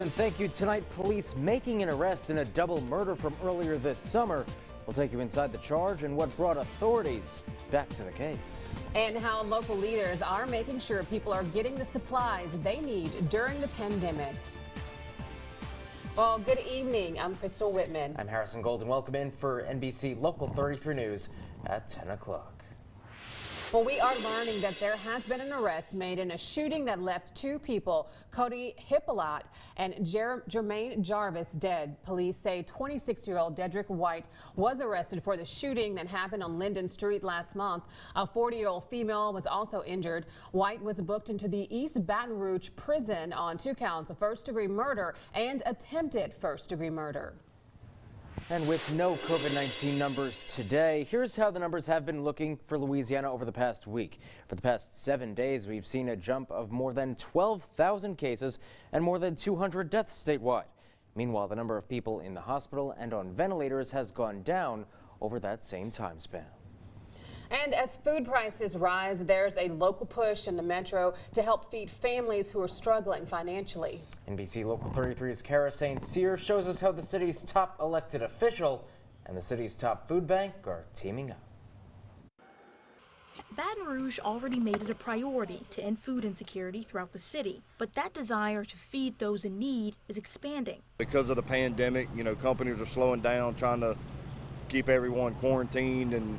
And thank you. Tonight, police making an arrest in a double murder from earlier this summer. We'll take you inside the charge and what brought authorities back to the case. And how local leaders are making sure people are getting the supplies they need during the pandemic. Well, good evening. I'm Crystal Whitman. I'm Harrison Golden. Welcome in for NBC Local 33 News at 10 o'clock. Well, we are learning that there has been an arrest made in a shooting that left two people, Cody Hippolyte and Jermaine Jarvis, dead. Police say 26-year-old Dedrick White was arrested for the shooting that happened on Linden Street last month. A 40-year-old female was also injured. White was booked into the East Baton Rouge prison on 2 counts of first-degree murder and attempted first-degree murder. And with no COVID-19 numbers today, here's how the numbers have been looking for Louisiana over the past week. For the past 7 days, we've seen a jump of more than 12,000 cases and more than 200 deaths statewide. Meanwhile, the number of people in the hospital and on ventilators has gone down over that same time span. And as food prices rise, there's a local push in the metro to help feed families who are struggling financially. NBC Local 33's Kara St. Cyr shows us how the city's top elected official and the city's top food bank are teaming up. Baton Rouge already made it a priority to end food insecurity throughout the city, but that desire to feed those in need is expanding. Because of the pandemic, companies are slowing down, trying to keep everyone quarantined and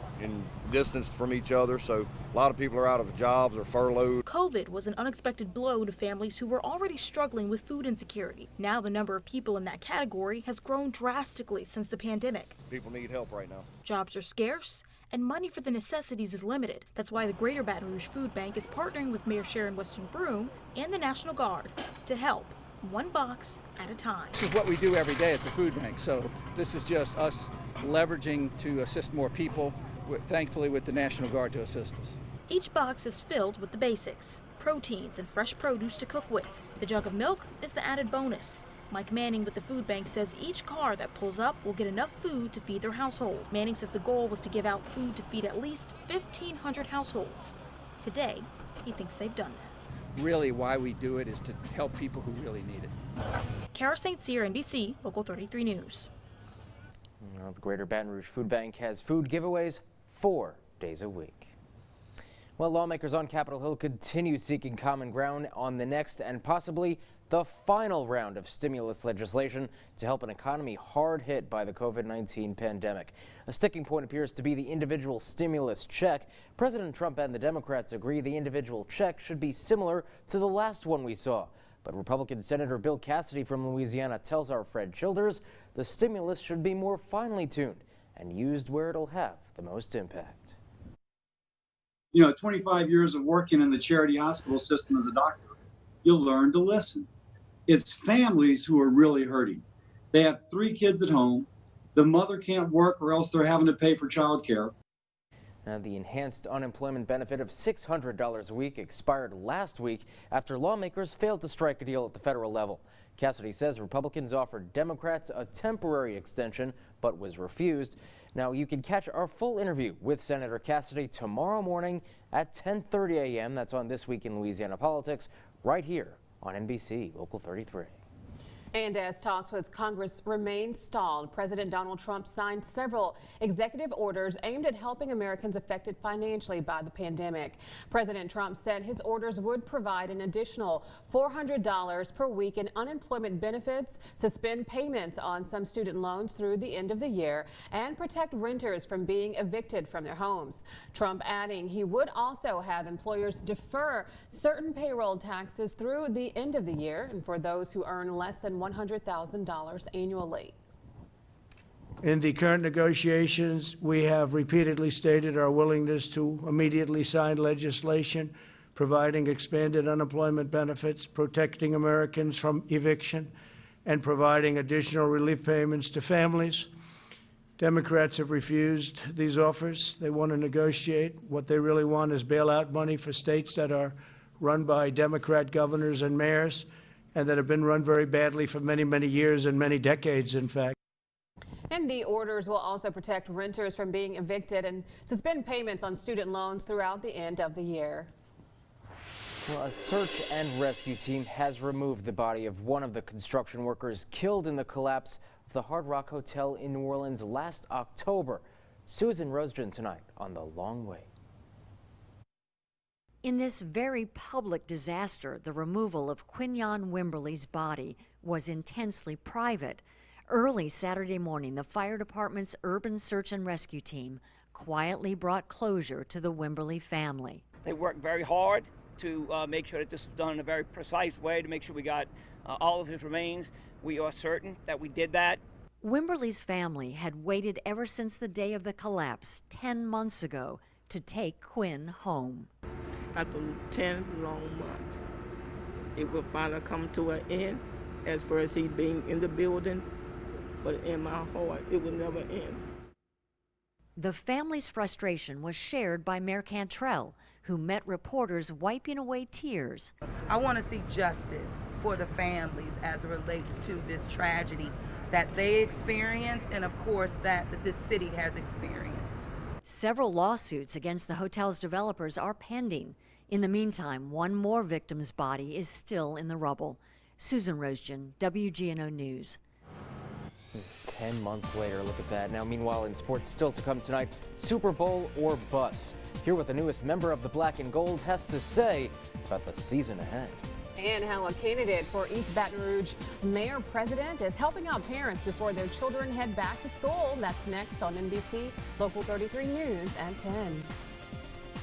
distanced from each other, so a lot of people are out of jobs or furloughed. COVID was an unexpected blow to families who were already struggling with food insecurity. Now the number of people in that category has grown drastically since the pandemic. People need help right now. Jobs are scarce and money for the necessities is limited. That's why the Greater Baton Rouge Food Bank is partnering with Mayor Sharon Weston Broome and the National Guard to help, one box at a time. This is what we do every day at the food bank, so this is just us leveraging to assist more people, thankfully with the National Guard to assist us. Each box is filled with the basics, proteins and fresh produce to cook with. The jug of milk is the added bonus. Mike Manning with the food bank says each car that pulls up will get enough food to feed their household. Manning says the goal was to give out food to feed at least 1,500 households. Today, he thinks they've done that. Really, why we do it is to help people who really need it. Kara St. Cyr, NBC Local 33 News. Well, the Greater Baton Rouge Food Bank has food giveaways 4 days a week. Well, lawmakers on Capitol Hill continue seeking common ground on the next and possibly the final round of stimulus legislation to help an economy hard hit by the COVID-19 pandemic. A sticking point appears to be the individual stimulus check. President Trump and the Democrats agree the individual check should be similar to the last one we saw. But Republican Senator Bill Cassidy from Louisiana tells our Fred Childers the stimulus should be more finely tuned and used where it'll have the most impact. 25 years of working in the charity hospital system as a doctor, you'll learn to listen. It's families who are really hurting. They have 3 kids at home. The mother can't work or else they're having to pay for childcare. The enhanced unemployment benefit of $600 a week expired last week after lawmakers failed to strike a deal at the federal level. Cassidy says Republicans offered Democrats a temporary extension but was refused. Now you can catch our full interview with Senator Cassidy tomorrow morning at 10:30 a.m. That's on This Week in Louisiana Politics right here on NBC Local 33. And as talks with Congress remain stalled, President Donald Trump signed several executive orders aimed at helping Americans affected financially by the pandemic. President Trump said his orders would provide an additional $400 per week in unemployment benefits, suspend payments on some student loans through the end of the year, and protect renters from being evicted from their homes. Trump adding he would also have employers defer certain payroll taxes through the end of the year and for those who earn less than $100,000 annually. In the current negotiations, we have repeatedly stated our willingness to immediately sign legislation providing expanded unemployment benefits, protecting Americans from eviction, and providing additional relief payments to families. Democrats have refused these offers. They want to negotiate. What they really want is bailout money for states that are run by Democrat governors and mayors, and that have been run very badly for many, many years and many decades, in fact. And the orders will also protect renters from being evicted and suspend payments on student loans throughout the end of the year. Well, a search and rescue team has removed the body of one of the construction workers killed in the collapse of the Hard Rock Hotel in New Orleans last October. Susan Rosgen tonight on The Long Way. In this very public disaster, the removal of Quinyon Wimberly's body was intensely private. Early Saturday morning, the fire department's urban search and rescue team quietly brought closure to the Wimberly family. They worked very hard to make sure that this was done in a very precise way, to make sure we got all of his remains. We are certain that we did that. Wimberly's family had waited ever since the day of the collapse 10 months ago to take Quinn home. After 10 long months, it will finally come to an end as far as he being in the building, but in my heart, it will never end. The family's frustration was shared by Mayor Cantrell, who met reporters wiping away tears. I want to see justice for the families as it relates to this tragedy that they experienced and, of course, that this city has experienced. Several lawsuits against the hotel's developers are pending. In the meantime, one more victim's body is still in the rubble. Susan Rosgen, WGNO News. 10 months later, look at that. Now, meanwhile, in sports still to come tonight, Super Bowl or bust. Hear what the newest member of the Black and Gold has to say about the season ahead. And how a candidate for East Baton Rouge mayor president is helping out parents before their children head back to school. That's next on NBC Local 33 News at 10.